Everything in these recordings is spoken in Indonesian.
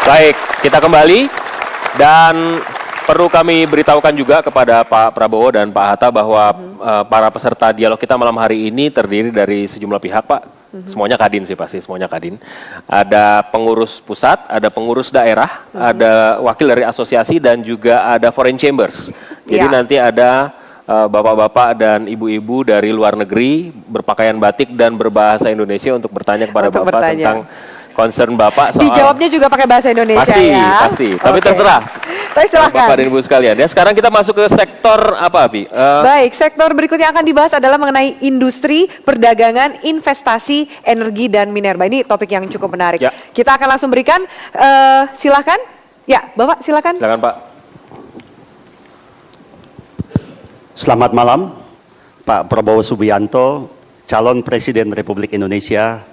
Baik, kita kembali dan perlu kami beritahukan juga kepada Pak Prabowo dan Pak Hatta bahwa para peserta dialog kita malam hari ini terdiri dari sejumlah pihak, Pak. Semuanya Kadin sih pasti, semuanya Kadin. Ada pengurus pusat, ada pengurus daerah, ada wakil dari asosiasi dan juga ada foreign chambers. Jadi nanti ada bapak-bapak dan ibu-ibu dari luar negeri berpakaian batik dan berbahasa Indonesia untuk bertanya kepada Bapak tentang concern Bapak soal... Dijawabnya juga pakai bahasa Indonesia pasti, ya? Pasti, tapi terserah. Silahkan. Bapak dan Ibu sekalian. Ya, sekarang kita masuk ke sektor apa, Abi? Baik, sektor berikutnya akan dibahas adalah mengenai industri, perdagangan, investasi, energi, dan minerba. Ini topik yang cukup menarik. Ya. Kita akan langsung berikan, silakan. Ya, Bapak silakan. Silakan, Pak. Selamat malam, Pak Prabowo Subianto, calon Presiden Republik Indonesia,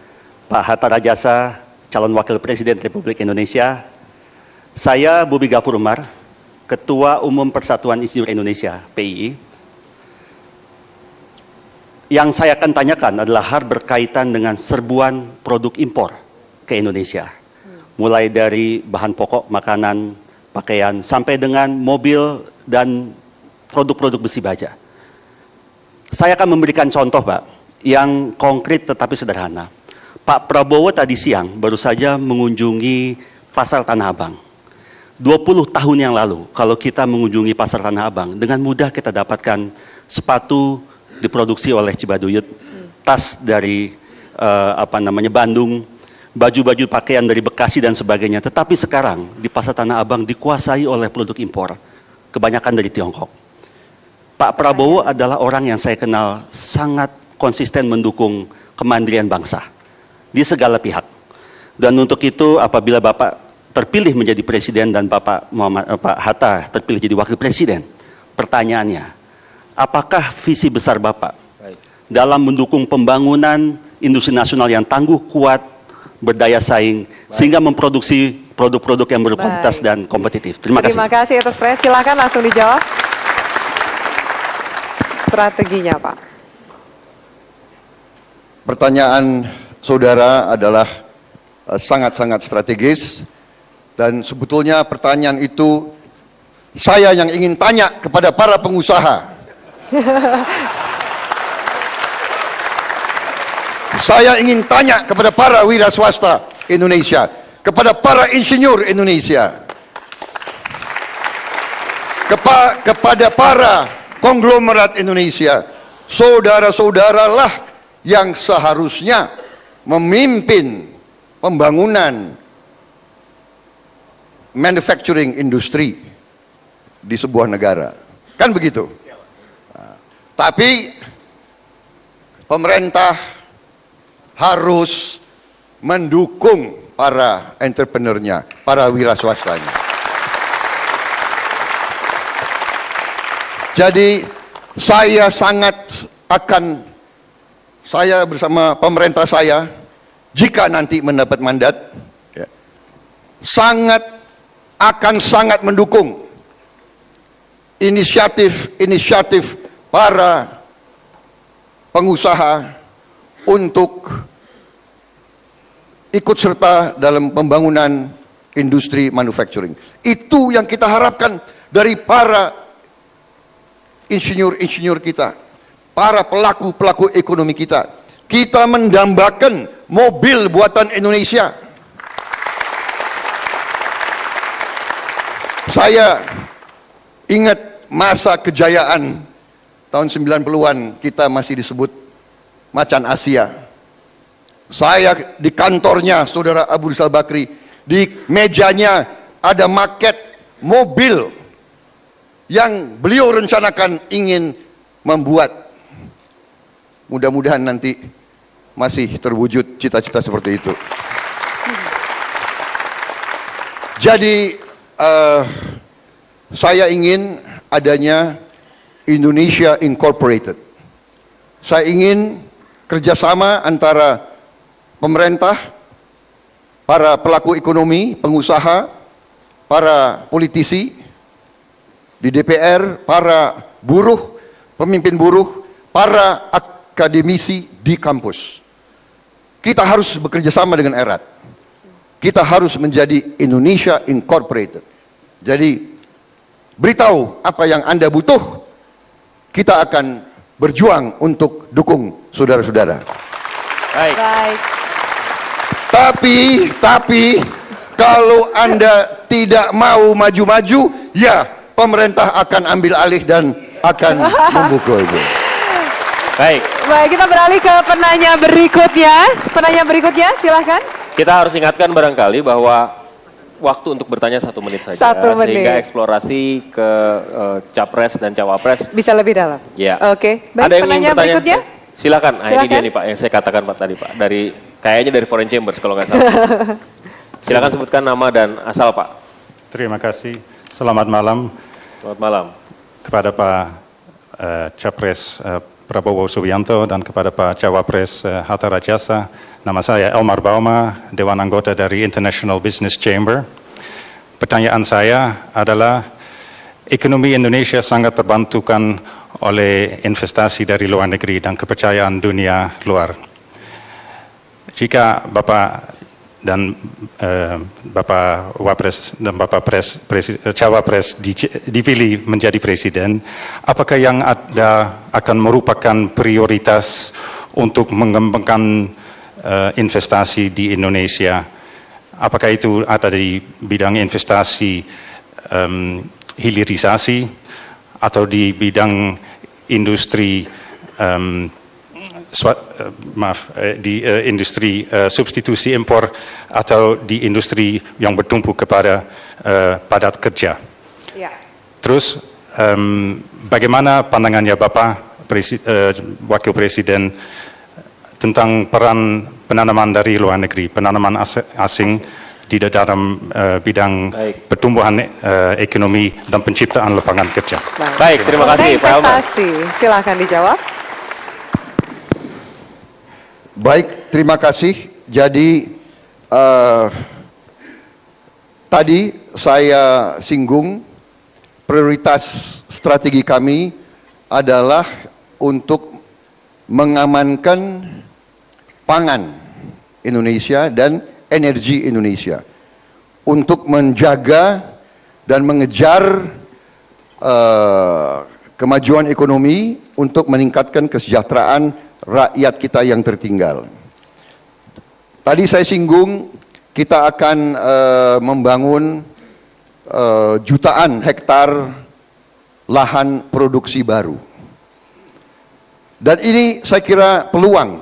Pak Hatta Rajasa, calon Wakil Presiden Republik Indonesia. Saya Bobi Gafur Umar, Ketua Umum Persatuan Insinyur Indonesia, PII. Yang saya akan tanyakan adalah hal berkaitan dengan serbuan produk impor ke Indonesia. Mulai dari bahan pokok, makanan, pakaian, sampai dengan mobil dan produk-produk besi baja. Saya akan memberikan contoh, Pak, yang konkret tetapi sederhana. Pak Prabowo tadi siang baru saja mengunjungi Pasar Tanah Abang. 20 tahun yang lalu, kalau kita mengunjungi Pasar Tanah Abang, dengan mudah kita dapatkan sepatu diproduksi oleh Cibaduyut, tas dari Bandung, baju-baju pakaian dari Bekasi dan sebagainya. Tetapi sekarang di Pasar Tanah Abang dikuasai oleh produk impor, kebanyakan dari Tiongkok. Pak Prabowo adalah orang yang saya kenal sangat konsisten mendukung kemandirian bangsa di segala pihak. Dan untuk itu apabila Bapak terpilih menjadi presiden dan Pak Hatta terpilih jadi wakil presiden, pertanyaannya, apakah visi besar Bapak dalam mendukung pembangunan industri nasional yang tangguh, kuat, berdaya saing, sehingga memproduksi produk-produk yang berkualitas dan kompetitif? Terima kasih. Terima kasih atas pertanyaan. Silakan langsung dijawab. Strateginya, Pak. Pertanyaan saudara adalah sangat-sangat strategis. Dan sebetulnya pertanyaan itu saya yang ingin tanya kepada para pengusaha. Saya ingin tanya kepada para wira swasta Indonesia, kepada para insinyur Indonesia, kepada para konglomerat Indonesia. Saudara-saudaralah yang seharusnya memimpin pembangunan manufacturing industri di sebuah negara, kan begitu? Nah, tapi pemerintah harus mendukung para entrepreneurnya, para wira swastanya. Jadi saya bersama pemerintah saya, jika nanti mendapat mandat, sangat mendukung inisiatif para pengusaha untuk ikut serta dalam pembangunan industri manufacturing. Itu yang kita harapkan dari para insinyur-insinyur kita, para pelaku-pelaku ekonomi kita. Kita mendambakan mobil buatan Indonesia. Saya ingat masa kejayaan tahun 90-an, kita masih disebut Macan Asia. Saya di kantornya saudara Abu Rizal Bakri, di mejanya ada maket mobil yang beliau rencanakan ingin membuat. Mudah-mudahan nanti masih terwujud cita-cita seperti itu. Jadi saya ingin adanya Indonesia Incorporated. Saya ingin kerjasama antara pemerintah, para pelaku ekonomi, pengusaha, para politisi di DPR, para buruh, pemimpin buruh, para akademisi di kampus. Kita harus bekerja sama dengan erat. kita harus menjadi Indonesia Incorporated. Jadi beritahu apa yang Anda butuh, kita akan berjuang untuk dukung saudara-saudara. Baik. Baik. Tapi kalau Anda tidak mau maju-maju, ya pemerintah akan ambil alih dan akan memukul itu. Baik. Baik, kita beralih ke penanya berikutnya. Penanya berikutnya, silahkan. Kita harus ingatkan barangkali bahwa waktu untuk bertanya 1 menit saja. 1 menit. Sehingga eksplorasi ke capres dan cawapres. Bisa lebih dalam. Ya. Oke. Baik, Ada yang penanya ingin bertanya? berikutnya. Silakan. Nah, ini Silakan. dia nih Pak, yang saya katakan Pak tadi Pak. Kayaknya dari Foreign Chambers kalau nggak salah. Silakan sebutkan nama dan asal Pak. Terima kasih. Selamat malam Selamat malam. kepada Pak Capres Prabowo Subianto dan kepada Pak Cawapres Hatta Rajasa. Nama saya Elmar Bauma, Dewan Anggota dari International Business Chamber. Pertanyaan saya adalah, ekonomi Indonesia sangat terbantukan oleh investasi dari luar negeri dan kepercayaan dunia luar. Jika Bapak dan Bapak Wapres dan Bapak Cawapres dipilih menjadi presiden, apakah yang ada akan merupakan prioritas untuk mengembangkan investasi di Indonesia? Apakah itu ada di bidang investasi hilirisasi atau di bidang industri industri substitusi impor atau di industri yang bertumpu kepada padat kerja. Ya. Terus bagaimana pandangannya Bapak Wakil Presiden tentang peran penanaman dari luar negeri, penanaman asing di dalam bidang Baik. pertumbuhan ekonomi dan penciptaan lapangan kerja. Baik, terima kasih Pak Elmar. Investasi, silahkan dijawab. Baik, terima kasih. Jadi tadi saya singgung prioritas strategi kami adalah untuk mengamankan pangan Indonesia dan energi Indonesia, untuk menjaga dan mengejar kemajuan ekonomi, untuk meningkatkan kesejahteraan rakyat kita yang tertinggal. Tadi saya singgung kita akan membangun jutaan hektar lahan produksi baru. Dan ini saya kira peluang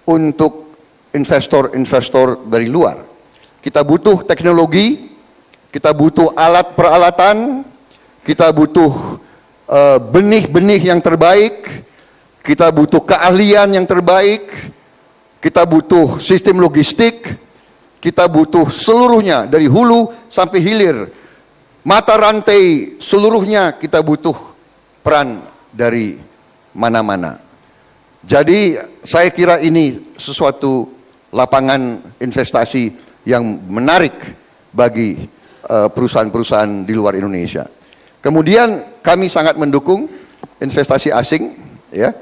untuk investor-investor dari luar. Kita butuh teknologi, kita butuh alat peralatan, kita butuh benih-benih yang terbaik, kita butuh keahlian yang terbaik, kita butuh sistem logistik, kita butuh seluruhnya dari hulu sampai hilir. Mata rantai seluruhnya kita butuh peran dari mana-mana. Jadi saya kira ini sesuatu lapangan investasi yang menarik bagi perusahaan-perusahaan di luar Indonesia. Kemudian kami sangat mendukung investasi asing, ya.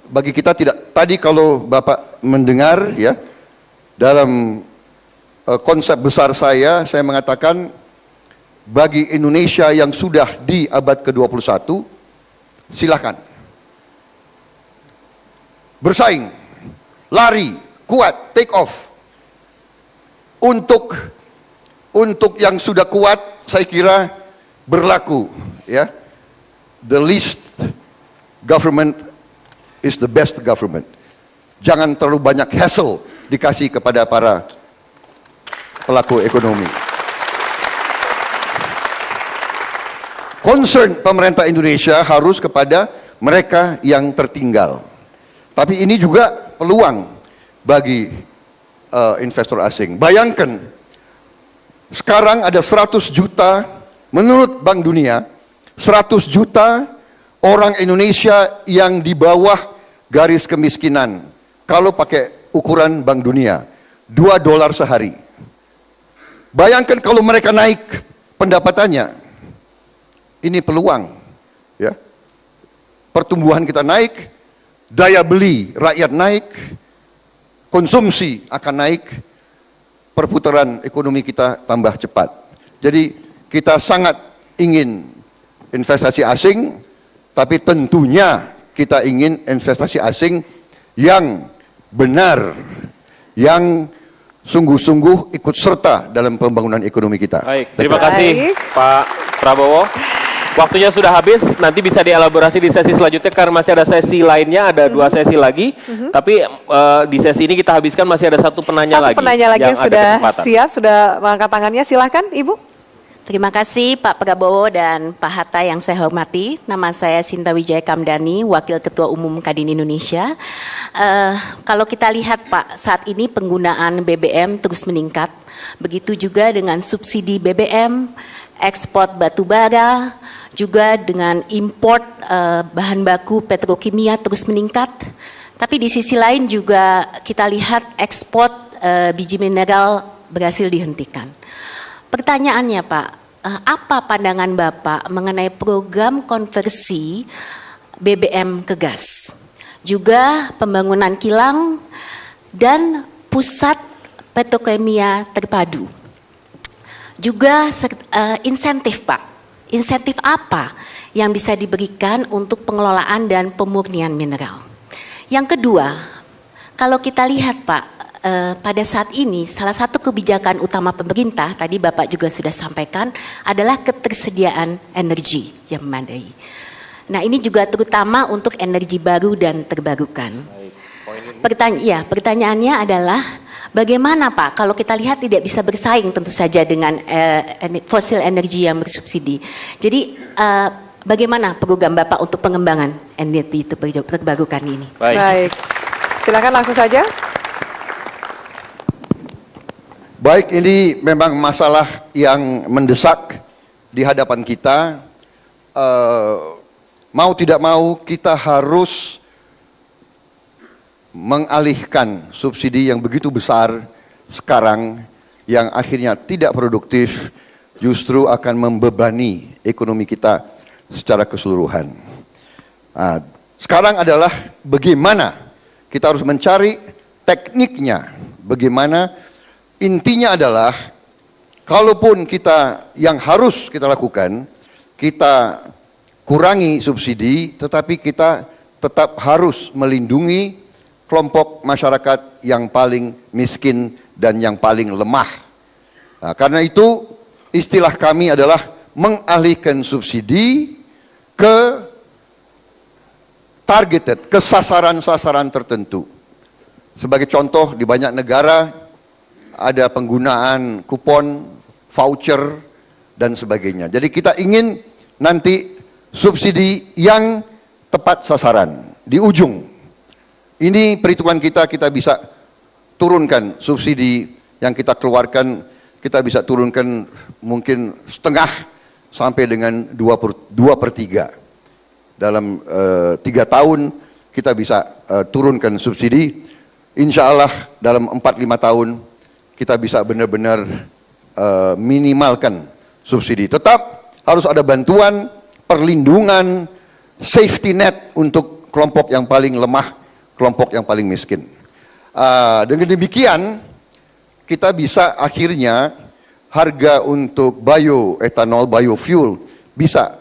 Bagi kita tidak, tadi kalau Bapak mendengar ya, dalam konsep besar saya mengatakan bagi Indonesia yang sudah di abad ke-21, silakan bersaing, lari, kuat, take off. Untuk yang sudah kuat, saya kira berlaku ya, the least government is the best government. Jangan terlalu banyak hassle dikasih kepada para pelaku ekonomi. Concern pemerintah Indonesia harus kepada mereka yang tertinggal. Tapi ini juga peluang bagi investor asing. Bayangkan, sekarang ada 100 juta, menurut Bank Dunia, 100 juta orang Indonesia yang di bawah garis kemiskinan. Kalau pakai ukuran Bank Dunia, $2 sehari. Bayangkan kalau mereka naik pendapatannya, ini peluang, ya. Pertumbuhan kita naik, daya beli rakyat naik, konsumsi akan naik, perputaran ekonomi kita tambah cepat. Jadi kita sangat ingin investasi asing, tapi tentunya kita ingin investasi asing yang benar, yang sungguh-sungguh ikut serta dalam pembangunan ekonomi kita. Baik, terima kasih Pak Prabowo. Waktunya sudah habis, nanti bisa dielaborasi di sesi selanjutnya karena masih ada sesi lainnya, ada 2 sesi lagi. Tapi di sesi ini kita habiskan masih ada satu penanya lagi. Satu penanya lagi yang sudah siap, sudah mengangkat tangannya. Silahkan Ibu. Terima kasih Pak Prabowo dan Pak Hatta yang saya hormati. Nama saya Sinta Wijaya Kamdani, Wakil Ketua Umum Kadin Indonesia. Kalau kita lihat Pak, saat ini penggunaan BBM terus meningkat. Begitu juga dengan subsidi BBM, ekspor batu bara, juga dengan import bahan baku petrokimia terus meningkat. Tapi di sisi lain juga kita lihat ekspor biji mineral berhasil dihentikan. Pertanyaannya Pak, apa pandangan Bapak mengenai program konversi BBM ke gas? Juga pembangunan kilang dan pusat petrokimia terpadu. Juga insentif Pak, insentif apa yang bisa diberikan untuk pengelolaan dan pemurnian mineral? Yang kedua, kalau kita lihat Pak, pada saat ini salah satu kebijakan utama pemerintah, tadi Bapak juga sudah sampaikan, adalah ketersediaan energi yang memadai. Nah ini juga terutama untuk energi baru dan terbarukan. Pertanyaannya adalah bagaimana Pak kalau kita lihat tidak bisa bersaing tentu saja dengan fosil energi yang bersubsidi. Jadi bagaimana program Bapak untuk pengembangan energi terbarukan ini? Baik. Silakan langsung saja. Baik, ini memang masalah yang mendesak di hadapan kita. Mau tidak mau kita harus mengalihkan subsidi yang begitu besar sekarang yang akhirnya tidak produktif, justru akan membebani ekonomi kita secara keseluruhan. Nah, sekarang adalah bagaimana kita harus mencari tekniknya, bagaimana. Intinya adalah, kalaupun kita yang harus kita lakukan, kita kurangi subsidi, tetapi kita tetap harus melindungi kelompok masyarakat yang paling miskin dan yang paling lemah. Nah, karena itu istilah kami adalah mengalihkan subsidi ke targeted, ke sasaran-sasaran tertentu. Sebagai contoh, di banyak negara ada penggunaan kupon, voucher, dan sebagainya. Jadi kita ingin nanti subsidi yang tepat sasaran, di ujung. Ini perhitungan kita bisa turunkan subsidi yang kita keluarkan, kita bisa turunkan mungkin setengah sampai dengan 2/3. Dalam 3 tahun kita bisa turunkan subsidi. Insya Allah dalam 4-5 tahun kita bisa benar-benar minimalkan subsidi. Tetap harus ada bantuan, perlindungan, safety net untuk kelompok yang paling lemah, kelompok yang paling miskin. Dengan demikian, kita bisa akhirnya harga untuk bioetanol, biofuel bisa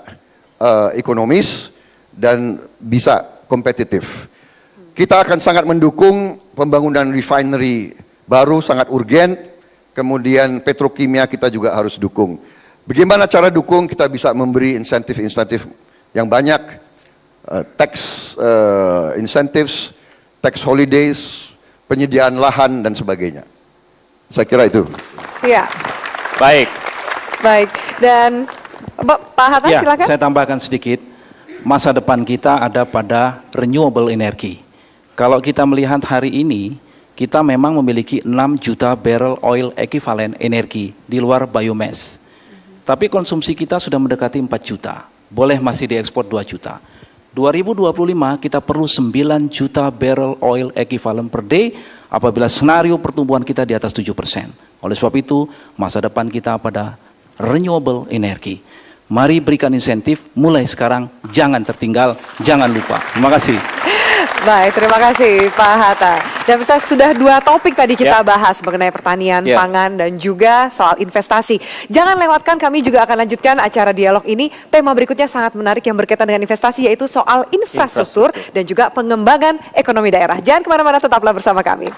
ekonomis dan bisa kompetitif. Kita akan sangat mendukung pembangunan refinery baru, sangat urgen. Kemudian petrokimia kita juga harus dukung. Bagaimana cara dukung? Kita bisa memberi insentif-insentif yang banyak, tax incentives, tax holidays, penyediaan lahan dan sebagainya. Saya kira itu. Iya. Baik. Baik. Dan Pak Hatta ya, silakan. Saya tambahkan sedikit. Masa depan kita ada pada renewable energy. Kalau kita melihat hari ini, kita memang memiliki 6 juta barrel oil equivalent energi di luar biomass. Tapi konsumsi kita sudah mendekati 4 juta. Boleh masih diekspor 2 juta. 2025 kita perlu 9 juta barrel oil equivalent per day apabila senario pertumbuhan kita di atas 7%. Oleh sebab itu, masa depan kita pada renewable energy. Mari berikan insentif mulai sekarang, jangan tertinggal, jangan lupa. Terima kasih. Baik, terima kasih Pak Hatta. Dan bisa sudah 2 topik tadi kita bahas mengenai pertanian, pangan, dan juga soal investasi. Jangan lewatkan, kami juga akan lanjutkan acara dialog ini. Tema berikutnya sangat menarik yang berkaitan dengan investasi, yaitu soal infrastruktur dan juga pengembangan ekonomi daerah. Jangan kemana-mana, tetaplah bersama kami.